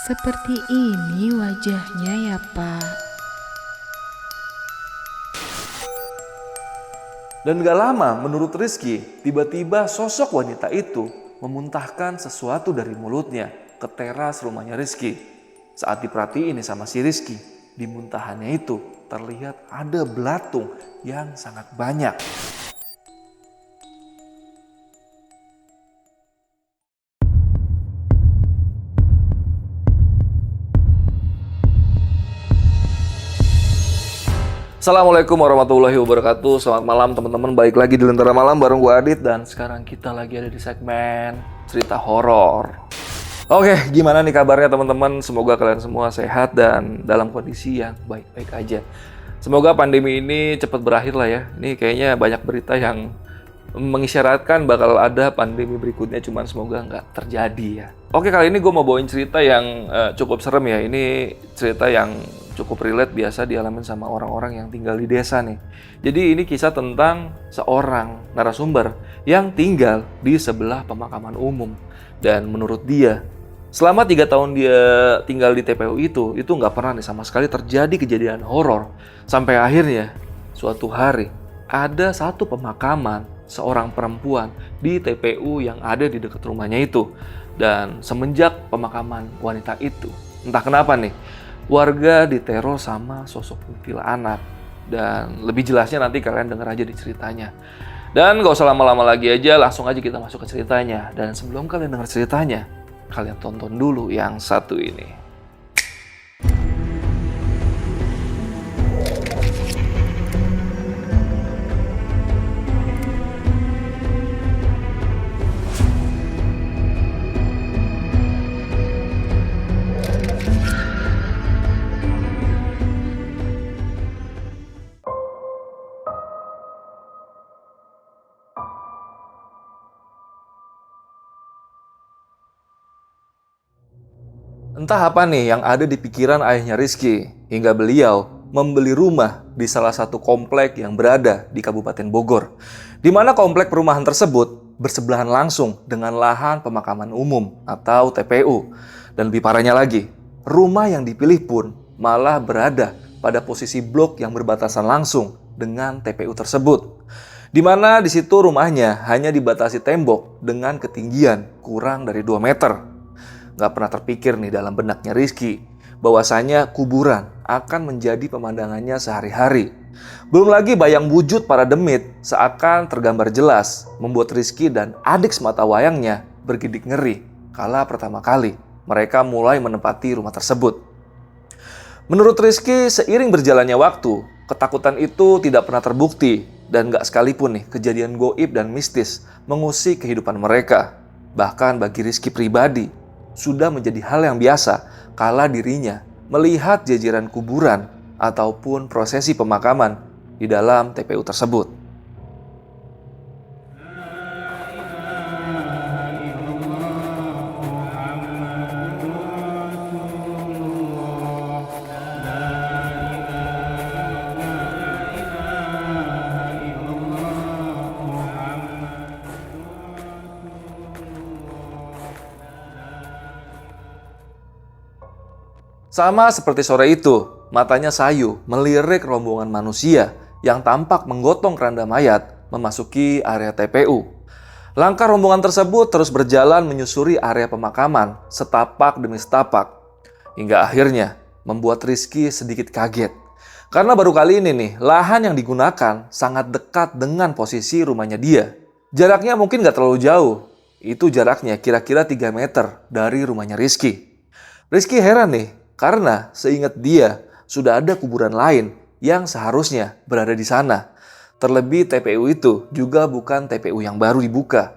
Seperti ini wajahnya ya, Pak. Dan gak lama menurut Rizky, tiba-tiba sosok wanita itu memuntahkan sesuatu dari mulutnya ke teras rumahnya Rizky. Saat diperhatiin sama si Rizky, di muntahannya itu terlihat ada belatung yang sangat banyak. Assalamualaikum warahmatullahi wabarakatuh. Selamat malam teman-teman. Balik lagi di Lentera Malam bareng gue Adit. Dan sekarang kita lagi ada di segmen cerita horor. Oke, gimana nih kabarnya teman-teman? Semoga kalian semua sehat dan dalam kondisi yang baik-baik aja. Semoga pandemi ini cepat berakhir lah ya. Ini kayaknya banyak berita yang mengisyaratkan bakal ada pandemi berikutnya, cuman semoga nggak terjadi ya. Oke, kali ini gue mau bawain cerita yang cukup serem ya. Ini cerita yang cukup relate, biasa dialamin sama orang-orang yang tinggal di desa nih. Jadi ini kisah tentang seorang narasumber yang tinggal di sebelah pemakaman umum. Dan menurut dia, selama 3 tahun dia tinggal di TPU itu nggak pernah nih sama sekali terjadi kejadian horor. Sampai akhirnya, suatu hari, ada satu pemakaman seorang perempuan di TPU yang ada di dekat rumahnya itu. Dan semenjak pemakaman wanita itu, entah kenapa nih, warga diteror sama sosok kuntilanak. Dan lebih jelasnya nanti kalian denger aja di ceritanya. Dan gak usah lama-lama lagi aja, langsung aja kita masuk ke ceritanya. Dan sebelum kalian denger ceritanya, kalian tonton dulu yang satu ini. Entah apa nih yang ada di pikiran ayahnya Rizky, hingga beliau membeli rumah di salah satu komplek yang berada di Kabupaten Bogor. Di mana komplek perumahan tersebut bersebelahan langsung dengan lahan pemakaman umum atau TPU. Dan lebih parahnya lagi, rumah yang dipilih pun malah berada pada posisi blok yang berbatasan langsung dengan TPU tersebut. Di mana di situ rumahnya hanya dibatasi tembok dengan ketinggian kurang dari 2 meter. Gak pernah terpikir nih dalam benaknya Rizky bahwasanya kuburan akan menjadi pemandangannya sehari-hari. Belum lagi bayang wujud para demit seakan tergambar jelas, membuat Rizky dan adik semata wayangnya bergidik ngeri kala pertama kali mereka mulai menempati rumah tersebut. Menurut Rizky, seiring berjalannya waktu, ketakutan itu tidak pernah terbukti dan gak sekalipun nih kejadian goib dan mistis mengusik kehidupan mereka. Bahkan bagi Rizky pribadi, sudah menjadi hal yang biasa kala dirinya melihat jajaran kuburan ataupun prosesi pemakaman di dalam TPU tersebut. Sama seperti sore itu, matanya sayu melirik rombongan manusia yang tampak menggotong keranda mayat memasuki area TPU. Langkah rombongan tersebut terus berjalan menyusuri area pemakaman setapak demi setapak. Hingga akhirnya membuat Rizky sedikit kaget. Karena baru kali ini nih, lahan yang digunakan sangat dekat dengan posisi rumahnya dia. Jaraknya mungkin gak terlalu jauh. Itu jaraknya kira-kira 3 meter dari rumahnya Rizky. Rizky heran nih, karena seingat dia, sudah ada kuburan lain yang seharusnya berada di sana. Terlebih TPU itu juga bukan TPU yang baru dibuka.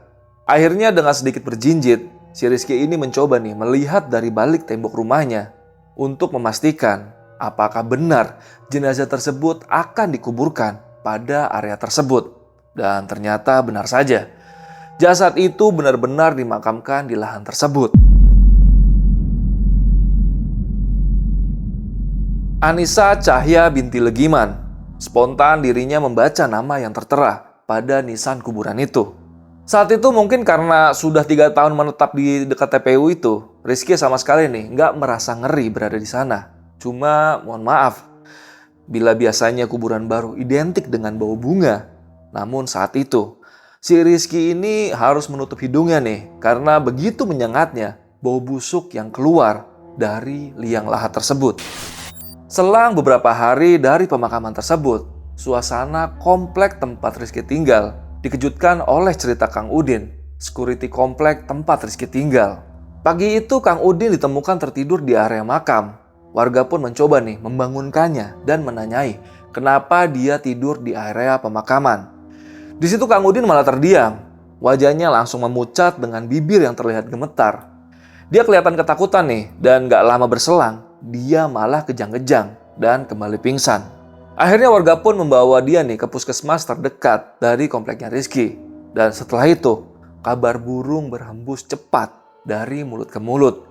Akhirnya dengan sedikit berjinjit, si Rizky ini mencoba nih melihat dari balik tembok rumahnya untuk memastikan apakah benar jenazah tersebut akan dikuburkan pada area tersebut. Dan ternyata benar saja, jasad itu benar-benar dimakamkan di lahan tersebut. Anissa Cahya binti Legiman. Spontan dirinya membaca nama yang tertera pada nisan kuburan itu. Saat itu mungkin karena sudah 3 tahun menetap di dekat TPU itu, Rizky sama sekali nih nggak merasa ngeri berada di sana. Cuma mohon maaf, bila biasanya kuburan baru identik dengan bau bunga, namun saat itu si Rizky ini harus menutup hidungnya nih karena begitu menyengatnya bau busuk yang keluar dari liang lahat tersebut. Selang beberapa hari dari pemakaman tersebut, suasana komplek tempat Rizky tinggal dikejutkan oleh cerita Kang Udin, security komplek tempat Rizky tinggal. Pagi itu Kang Udin ditemukan tertidur di area makam. Warga pun mencoba nih membangunkannya dan menanyai kenapa dia tidur di area pemakaman. Di situ Kang Udin malah terdiam. Wajahnya langsung memucat dengan bibir yang terlihat gemetar. Dia kelihatan ketakutan nih dan gak lama berselang dia malah kejang-kejang dan kembali pingsan. Akhirnya warga pun membawa dia nih ke puskesmas terdekat dari kompleknya Rizky. Dan setelah itu kabar burung berhembus cepat dari mulut ke mulut.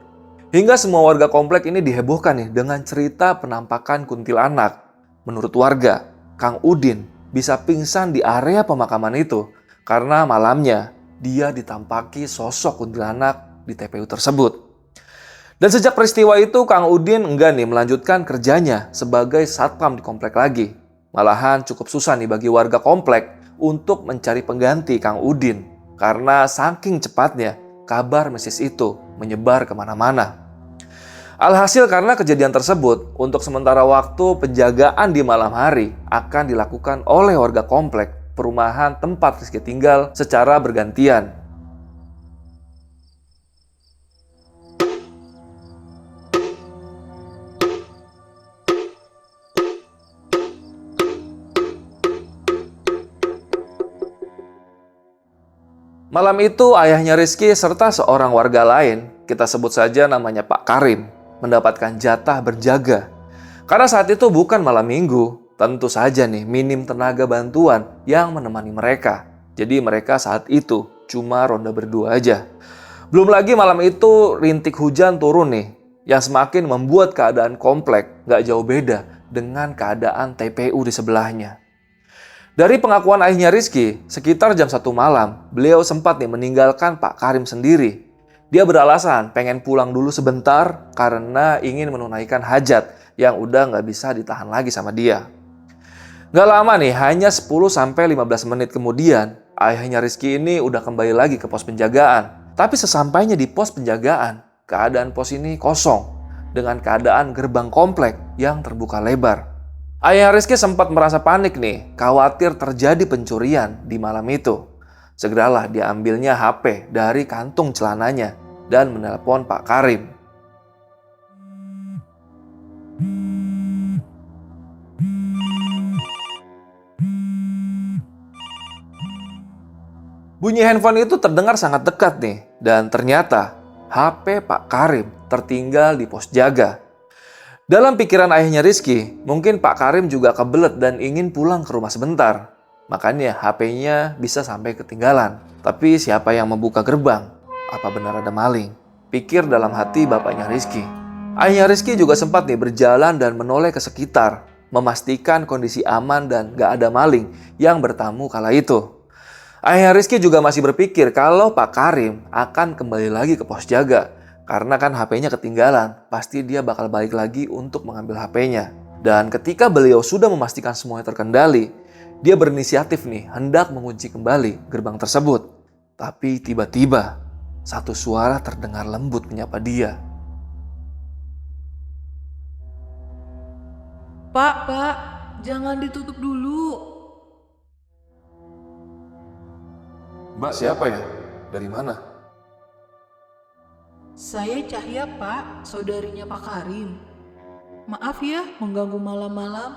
Hingga semua warga komplek ini dihebohkan nih dengan cerita penampakan kuntilanak. Menurut warga, Kang Udin bisa pingsan di area pemakaman itu karena malamnya dia ditampaki sosok kuntilanak di TPU tersebut. Dan sejak peristiwa itu Kang Udin enggak nih melanjutkan kerjanya sebagai satpam di komplek lagi. Malahan cukup susah nih bagi warga komplek untuk mencari pengganti Kang Udin karena saking cepatnya kabar mistis itu menyebar kemana-mana. Alhasil karena kejadian tersebut, untuk sementara waktu penjagaan di malam hari akan dilakukan oleh warga komplek perumahan tempat Rizky tinggal secara bergantian. Malam itu ayahnya Rizky serta seorang warga lain, kita sebut saja namanya Pak Karim, mendapatkan jatah berjaga. Karena saat itu bukan malam minggu, tentu saja nih minim tenaga bantuan yang menemani mereka. Jadi mereka saat itu cuma ronda berdua aja. Belum lagi malam itu rintik hujan turun nih, yang semakin membuat keadaan komplek gak jauh beda dengan keadaan TPU di sebelahnya. Dari pengakuan ayahnya Rizky, sekitar jam 1 malam, beliau sempat nih meninggalkan Pak Karim sendiri. Dia beralasan pengen pulang dulu sebentar karena ingin menunaikan hajat yang udah nggak bisa ditahan lagi sama dia. Nggak lama nih, hanya 10-15 menit kemudian, ayahnya Rizky ini udah kembali lagi ke pos penjagaan. Tapi sesampainya di pos penjagaan, keadaan pos ini kosong dengan keadaan gerbang komplek yang terbuka lebar. Ayah Rizky sempat merasa panik nih, khawatir terjadi pencurian di malam itu. Segeralah diambilnya HP dari kantung celananya dan menelpon Pak Karim. Bunyi handphone itu terdengar sangat dekat nih, dan ternyata HP Pak Karim tertinggal di pos jaga. Dalam pikiran ayahnya Rizky, mungkin Pak Karim juga kebelet dan ingin pulang ke rumah sebentar. Makanya HP-nya bisa sampai ketinggalan. Tapi siapa yang membuka gerbang? Apa benar ada maling? Pikir dalam hati bapaknya Rizky. Ayahnya Rizky juga sempat nih berjalan dan menoleh ke sekitar, memastikan kondisi aman dan gak ada maling yang bertamu kala itu. Ayahnya Rizky juga masih berpikir kalau Pak Karim akan kembali lagi ke pos jaga. Karena kan HP-nya ketinggalan, pasti dia bakal balik lagi untuk mengambil HP-nya. Dan ketika beliau sudah memastikan semuanya terkendali, dia berinisiatif nih hendak mengunci kembali gerbang tersebut. Tapi tiba-tiba, satu suara terdengar lembut menyapa dia. Pak, jangan ditutup dulu. Mbak siapa ya? Dari mana? Saya Cahya, Pak, saudarinya Pak Karim. Maaf ya mengganggu malam-malam.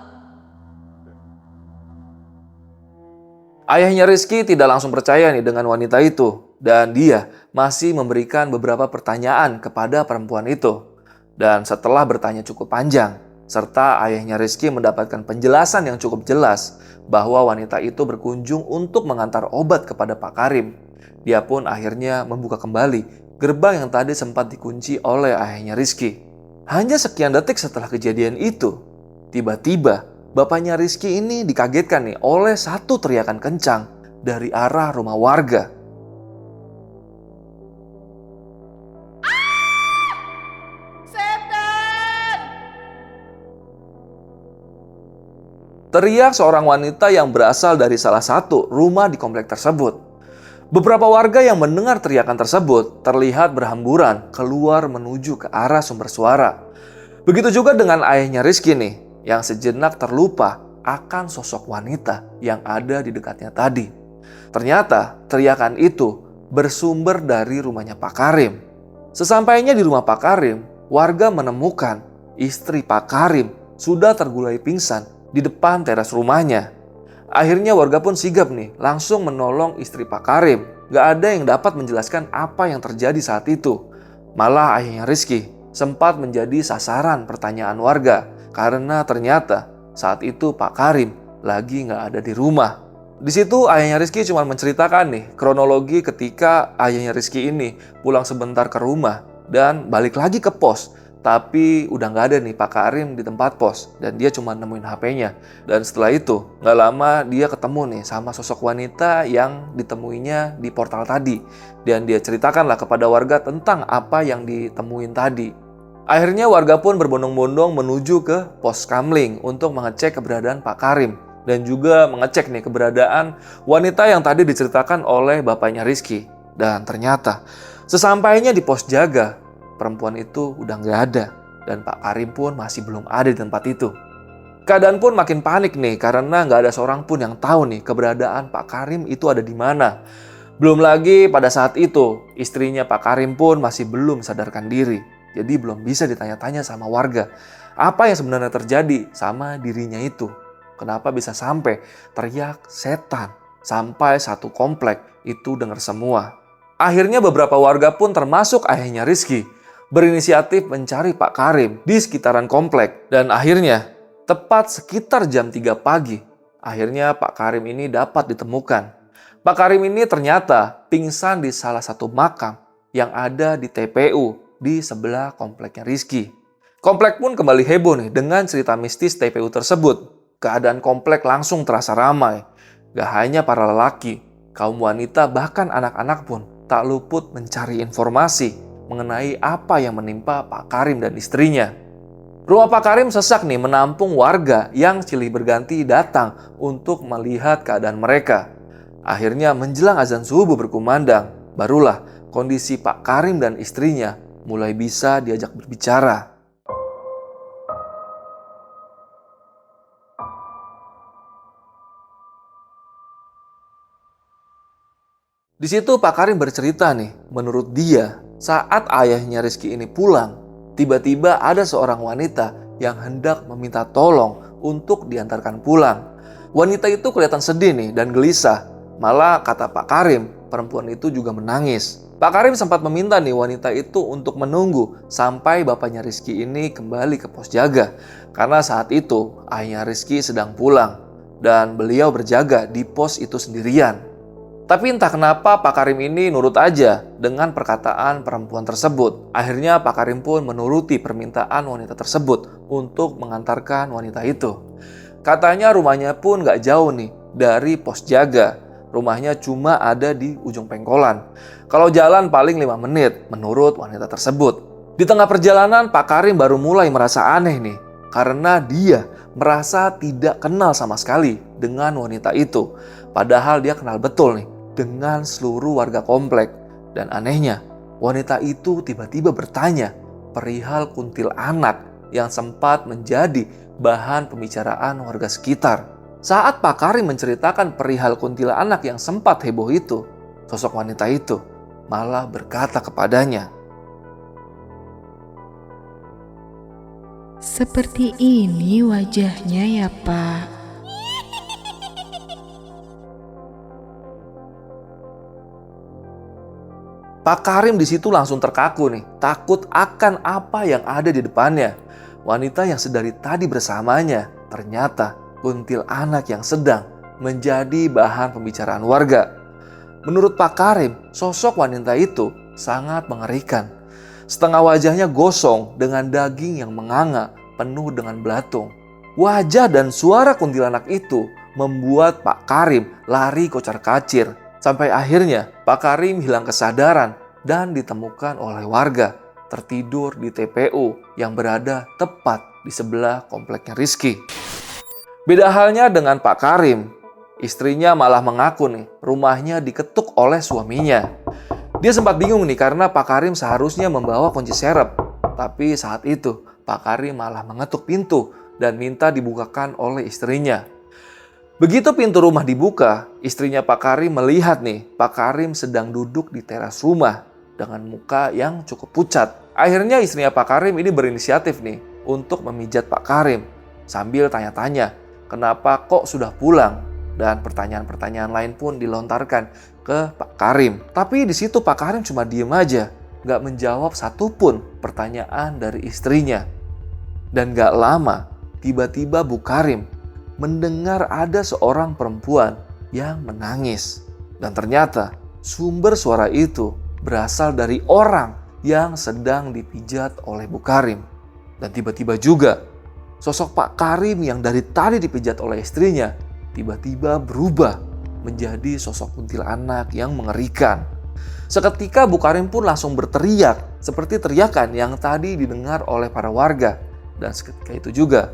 Ayahnya Rizky tidak langsung percaya nih dengan wanita itu. Dan dia masih memberikan beberapa pertanyaan kepada perempuan itu. Dan setelah bertanya cukup panjang, serta ayahnya Rizky mendapatkan penjelasan yang cukup jelas bahwa wanita itu berkunjung untuk mengantar obat kepada Pak Karim. Dia pun akhirnya membuka kembali gerbang yang tadi sempat dikunci oleh ayahnya Rizky. Hanya sekian detik setelah kejadian itu, tiba-tiba bapaknya Rizky ini dikagetkan nih oleh satu teriakan kencang dari arah rumah warga. teriak seorang wanita yang berasal dari salah satu rumah di komplek tersebut. Beberapa warga yang mendengar teriakan tersebut terlihat berhamburan keluar menuju ke arah sumber suara. Begitu juga dengan ayahnya Rizky nih, yang sejenak terlupa akan sosok wanita yang ada di dekatnya tadi. Ternyata teriakan itu bersumber dari rumahnya Pak Karim. Sesampainya di rumah Pak Karim, warga menemukan istri Pak Karim sudah tergulai pingsan di depan teras rumahnya. Akhirnya warga pun sigap nih, langsung menolong istri Pak Karim. Gak ada yang dapat menjelaskan apa yang terjadi saat itu. Malah ayahnya Rizky sempat menjadi sasaran pertanyaan warga karena ternyata saat itu Pak Karim lagi gak ada di rumah. Di situ ayahnya Rizky cuma menceritakan nih kronologi ketika ayahnya Rizky ini pulang sebentar ke rumah dan balik lagi ke pos. Tapi udah gak ada nih Pak Karim di tempat pos dan dia cuma nemuin HP-nya. Dan setelah itu gak lama dia ketemu nih sama sosok wanita yang ditemuinya di portal tadi. Dan dia ceritakanlah kepada warga tentang apa yang ditemuin tadi. Akhirnya warga pun berbondong-bondong menuju ke pos Kamling untuk mengecek keberadaan Pak Karim. Dan juga mengecek nih keberadaan wanita yang tadi diceritakan oleh bapaknya Rizky. Dan ternyata sesampainya di pos jaga, perempuan itu udah nggak ada dan Pak Karim pun masih belum ada di tempat itu. Keadaan pun makin panik nih karena nggak ada seorang pun yang tahu nih keberadaan Pak Karim itu ada di mana. Belum lagi pada saat itu istrinya Pak Karim pun masih belum sadarkan diri. Jadi belum bisa ditanya-tanya sama warga apa yang sebenarnya terjadi sama dirinya itu. Kenapa bisa sampai teriak setan sampai satu komplek itu dengar semua. Akhirnya beberapa warga pun termasuk ayahnya Rizky berinisiatif mencari Pak Karim di sekitaran komplek. Dan akhirnya, tepat sekitar jam 3 pagi, akhirnya Pak Karim ini dapat ditemukan. Pak Karim ini ternyata pingsan di salah satu makam yang ada di TPU di sebelah kompleknya Rizky. Komplek pun kembali heboh nih dengan cerita mistis TPU tersebut. Keadaan komplek langsung terasa ramai. Gak hanya para lelaki, kaum wanita bahkan anak-anak pun tak luput mencari informasi mengenai apa yang menimpa Pak Karim dan istrinya. Rumah Pak Karim sesak nih menampung warga yang silih berganti datang untuk melihat keadaan mereka. Akhirnya menjelang azan subuh berkumandang, barulah kondisi Pak Karim dan istrinya mulai bisa diajak berbicara. Di situ Pak Karim bercerita nih, menurut dia saat ayahnya Rizky ini pulang, tiba-tiba ada seorang wanita yang hendak meminta tolong untuk diantarkan pulang. Wanita itu kelihatan sedih nih dan gelisah. Malah kata Pak Karim, perempuan itu juga menangis. Pak Karim sempat meminta nih wanita itu untuk menunggu sampai bapaknya Rizky ini kembali ke pos jaga. Karena saat itu ayahnya Rizky sedang pulang dan beliau berjaga di pos itu sendirian. Tapi entah kenapa Pak Karim ini nurut aja dengan perkataan perempuan tersebut. Akhirnya Pak Karim pun menuruti permintaan wanita tersebut untuk mengantarkan wanita itu. Katanya rumahnya pun gak jauh nih dari pos jaga. Rumahnya cuma ada di ujung pengkolan. Kalau jalan paling 5 menit menurut wanita tersebut. Di tengah perjalanan Pak Karim baru mulai merasa aneh nih. Karena dia merasa tidak kenal sama sekali dengan wanita itu. Padahal dia kenal betul nih dengan seluruh warga komplek. Dan anehnya, wanita itu tiba-tiba bertanya perihal kuntilanak yang sempat menjadi bahan pembicaraan warga sekitar. Saat Pak Karim menceritakan perihal kuntilanak yang sempat heboh itu, sosok wanita itu malah berkata kepadanya, "Seperti ini wajahnya ya, Pak." Pak Karim di situ langsung terkaku nih, takut akan apa yang ada di depannya. Wanita yang sedari tadi bersamanya ternyata kuntilanak yang sedang menjadi bahan pembicaraan warga. Menurut Pak Karim, sosok wanita itu sangat mengerikan. Setengah wajahnya gosong dengan daging yang menganga penuh dengan belatung. Wajah dan suara kuntilanak itu membuat Pak Karim lari kocar-kacir. Sampai akhirnya Pak Karim hilang kesadaran dan ditemukan oleh warga tertidur di TPU yang berada tepat di sebelah kompleknya Rizky. Beda halnya dengan Pak Karim. Istrinya malah mengaku nih, rumahnya diketuk oleh suaminya. Dia sempat bingung nih karena Pak Karim seharusnya membawa kunci serep. Tapi saat itu, Pak Karim malah mengetuk pintu dan minta dibukakan oleh istrinya. Begitu pintu rumah dibuka, istrinya Pak Karim melihat nih, Pak Karim sedang duduk di teras rumah dengan muka yang cukup pucat. Akhirnya istrinya Pak Karim ini berinisiatif nih untuk memijat Pak Karim sambil tanya-tanya, kenapa kok sudah pulang? Dan pertanyaan-pertanyaan lain pun dilontarkan ke Pak Karim. Tapi di situ Pak Karim cuma diem aja, nggak menjawab satupun pertanyaan dari istrinya. Dan nggak lama, tiba-tiba Bu Karim mendengar ada seorang perempuan yang menangis. Dan ternyata sumber suara itu berasal dari orang yang sedang dipijat oleh Bu Karim. Dan tiba-tiba juga sosok Pak Karim yang dari tadi dipijat oleh istrinya tiba-tiba berubah menjadi sosok kuntilanak yang mengerikan. Seketika Bu Karim pun langsung berteriak seperti teriakan yang tadi didengar oleh para warga. Dan seketika itu juga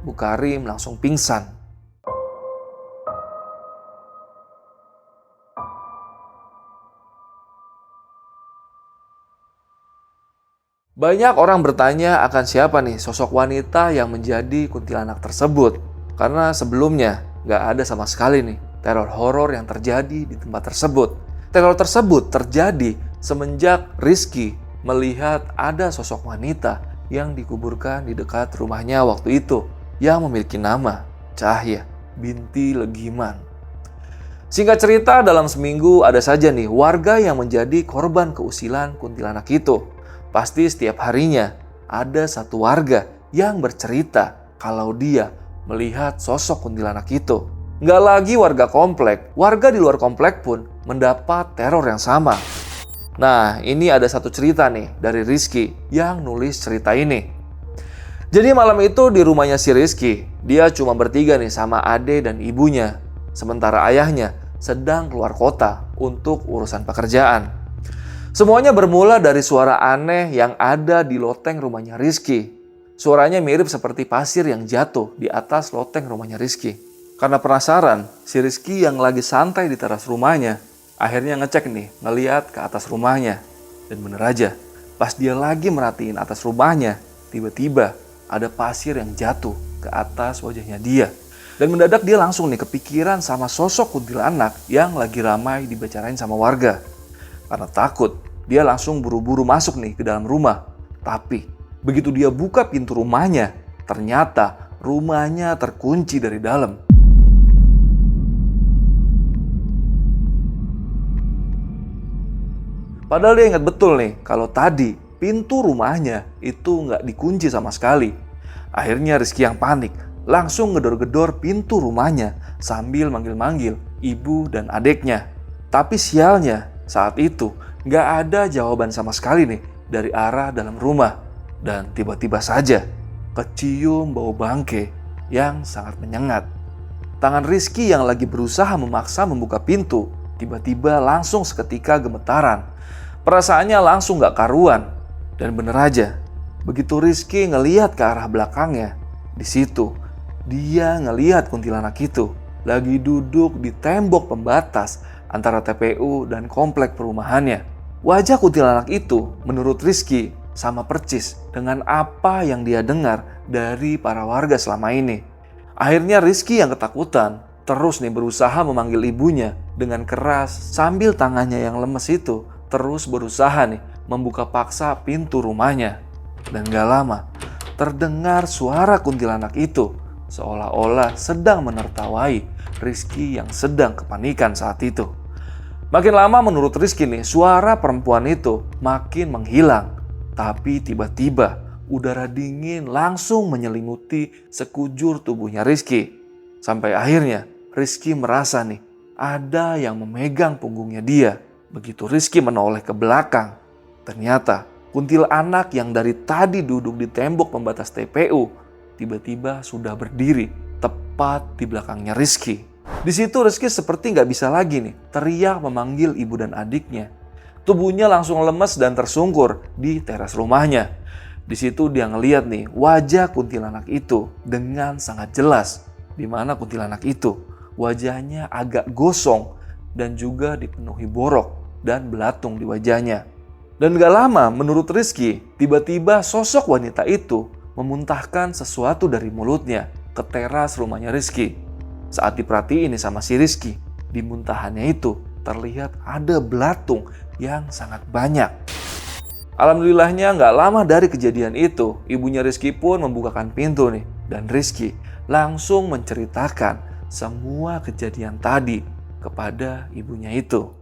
Bu Karim langsung pingsan. Banyak orang bertanya akan siapa nih sosok wanita yang menjadi kuntilanak tersebut. Karena sebelumnya nggak ada sama sekali nih teror horor yang terjadi di tempat tersebut. Teror tersebut terjadi semenjak Rizky melihat ada sosok wanita yang dikuburkan di dekat rumahnya waktu itu yang memiliki nama Cahya binti Legiman. Singkat cerita, dalam seminggu ada saja nih warga yang menjadi korban keusilan kuntilanak itu. Pasti setiap harinya ada satu warga yang bercerita kalau dia melihat sosok kuntilanak itu. Nggak lagi warga komplek, warga di luar komplek pun mendapat teror yang sama. Nah, ini ada satu cerita nih dari Rizky yang nulis cerita ini. Jadi malam itu di rumahnya si Rizky, dia cuma bertiga nih sama ade dan ibunya. Sementara ayahnya sedang keluar kota untuk urusan pekerjaan. Semuanya bermula dari suara aneh yang ada di loteng rumahnya Rizky. Suaranya mirip seperti pasir yang jatuh di atas loteng rumahnya Rizky. Karena penasaran, si Rizky yang lagi santai di teras rumahnya, akhirnya ngecek nih, ngeliat ke atas rumahnya. Dan bener aja, pas dia lagi merhatiin atas rumahnya, tiba-tiba ada pasir yang jatuh ke atas wajahnya dia. Dan mendadak dia langsung nih kepikiran sama sosok kuntilanak yang lagi ramai dibicarain sama warga. Karena takut, dia langsung buru-buru masuk nih ke dalam rumah. Tapi begitu dia buka pintu rumahnya, ternyata rumahnya terkunci dari dalam. Padahal dia ingat betul nih kalau tadi pintu rumahnya itu nggak dikunci sama sekali. Akhirnya Rizky yang panik langsung ngedor-gedor pintu rumahnya sambil manggil-manggil ibu dan adiknya. Tapi sialnya saat itu nggak ada jawaban sama sekali nih dari arah dalam rumah. Dan tiba-tiba saja kecium bau bangke yang sangat menyengat. Tangan Rizky yang lagi berusaha memaksa membuka pintu tiba-tiba langsung seketika gemetaran. Perasaannya langsung gak karuan. Dan bener aja, begitu Rizky ngelihat ke arah belakangnya, di situ dia ngelihat kuntilanak itu lagi duduk di tembok pembatas antara TPU dan komplek perumahannya. Wajah kuntilanak itu menurut Rizky sama percis dengan apa yang dia dengar dari para warga selama ini. Akhirnya Rizky yang ketakutan terus nih berusaha memanggil ibunya dengan keras sambil tangannya yang lemes itu terus berusaha nih membuka paksa pintu rumahnya. Dan gak lama terdengar suara kuntilanak itu seolah-olah sedang menertawai Rizky yang sedang kepanikan saat itu. Makin lama menurut Rizky nih suara perempuan itu makin menghilang. Tapi tiba-tiba udara dingin langsung menyelimuti sekujur tubuhnya Rizky. Sampai akhirnya Rizky merasa nih ada yang memegang punggungnya dia. Begitu Rizky menoleh ke belakang, ternyata kuntilanak yang dari tadi duduk di tembok pembatas TPU tiba-tiba sudah berdiri tepat di belakangnya Rizky. Di situ Rizky seperti nggak bisa lagi nih teriak memanggil ibu dan adiknya. Tubuhnya langsung lemes dan tersungkur di teras rumahnya. Di situ dia ngeliat nih wajah kuntilanak itu dengan sangat jelas. di mana kuntilanak itu wajahnya agak gosong dan juga dipenuhi borok dan belatung di wajahnya. Dan gak lama menurut Rizky, tiba-tiba sosok wanita itu memuntahkan sesuatu dari mulutnya ke teras rumahnya Rizky. Saat diperhatiin sama si Rizky, di muntahannya itu terlihat ada belatung yang sangat banyak. Alhamdulillahnya gak lama dari kejadian itu, ibunya Rizky pun membukakan pintu nih. Dan Rizky langsung menceritakan semua kejadian tadi kepada ibunya itu.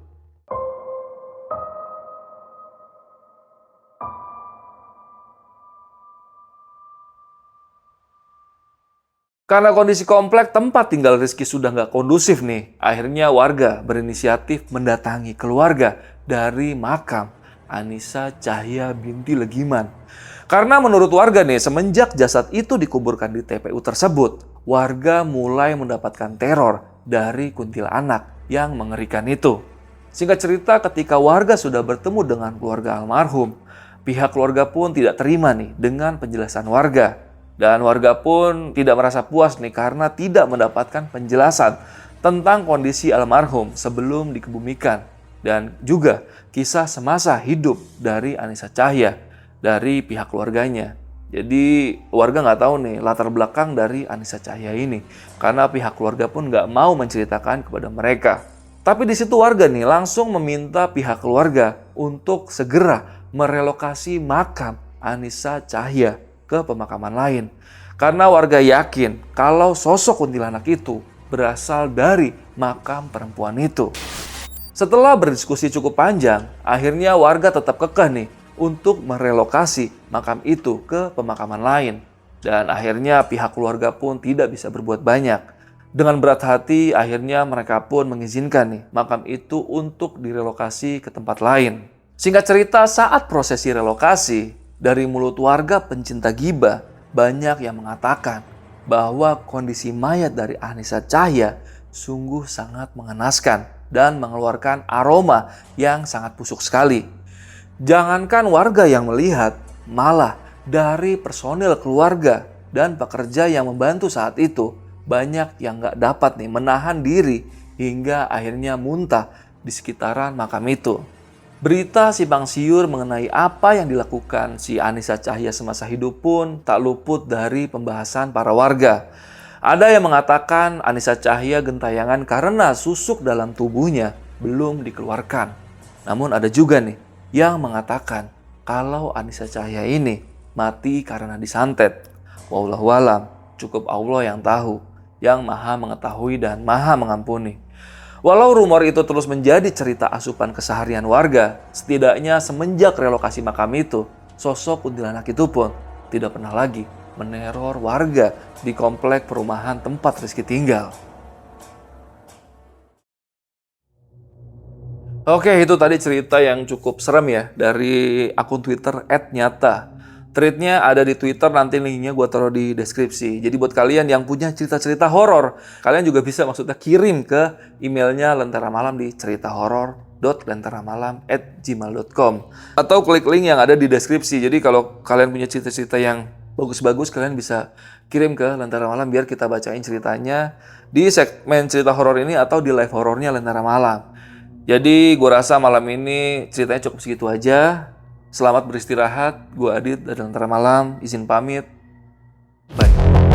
Karena kondisi komplek tempat tinggal Rizky sudah nggak kondusif nih, akhirnya warga berinisiatif mendatangi keluarga dari makam Anissa Cahya binti Legiman. Karena menurut warga nih, semenjak jasad itu dikuburkan di TPU tersebut, warga mulai mendapatkan teror dari kuntilanak yang mengerikan itu. Singkat cerita, ketika warga sudah bertemu dengan keluarga almarhum, pihak keluarga pun tidak terima nih dengan penjelasan warga. Dan warga pun tidak merasa puas nih karena tidak mendapatkan penjelasan tentang kondisi almarhum sebelum dikebumikan. Dan juga kisah semasa hidup dari Anissa Cahya dari pihak keluarganya. Jadi warga nggak tahu nih latar belakang dari Anissa Cahya ini. Karena pihak keluarga pun nggak mau menceritakan kepada mereka. Tapi di situ warga nih langsung meminta pihak keluarga untuk segera merelokasi makam Anissa Cahya ke pemakaman lain. Karena warga yakin kalau sosok kuntilanak itu berasal dari makam perempuan itu. Setelah berdiskusi cukup panjang, akhirnya warga tetap kekeh nih untuk merelokasi makam itu ke pemakaman lain. Dan akhirnya pihak keluarga pun tidak bisa berbuat banyak. Dengan berat hati, akhirnya mereka pun mengizinkan nih makam itu untuk direlokasi ke tempat lain. Singkat cerita, saat prosesi relokasi, dari mulut warga pencinta gibah, banyak yang mengatakan bahwa kondisi mayat dari Anissa Cahya sungguh sangat mengenaskan dan mengeluarkan aroma yang sangat busuk sekali. Jangankan warga yang melihat, malah dari personil keluarga dan pekerja yang membantu saat itu, banyak yang gak dapat nih menahan diri hingga akhirnya muntah di sekitaran makam itu. Berita simpang siur mengenai apa yang dilakukan si Anissa Cahya semasa hidup pun tak luput dari pembahasan para warga. Ada yang mengatakan Anissa Cahya gentayangan karena susuk dalam tubuhnya belum dikeluarkan. Namun ada juga nih yang mengatakan kalau Anissa Cahya ini mati karena disantet. Wallahualam, cukup Allah yang tahu, yang maha mengetahui dan maha mengampuni. Walau rumor itu terus menjadi cerita asupan keseharian warga, setidaknya semenjak relokasi makam itu, sosok kuntilanak itu pun tidak pernah lagi meneror warga di komplek perumahan tempat Rizky tinggal. Oke, itu tadi cerita yang cukup serem ya dari akun Twitter @nyata. Threadnya ada di Twitter, nanti linknya gue taruh di deskripsi. Jadi buat kalian yang punya cerita-cerita horor, kalian juga bisa maksudnya kirim ke emailnya Lentera Malam di cerita-horor.lenteramalam@gmail.com atau klik link yang ada di deskripsi. Jadi kalau kalian punya cerita-cerita yang bagus-bagus, kalian bisa kirim ke Lentera Malam biar kita bacain ceritanya di segmen cerita horor ini atau di live horornya Lentera Malam. Jadi gue rasa malam ini ceritanya cukup segitu aja. Selamat beristirahat, gue Adit dari Lentera Malam, izin pamit, bye.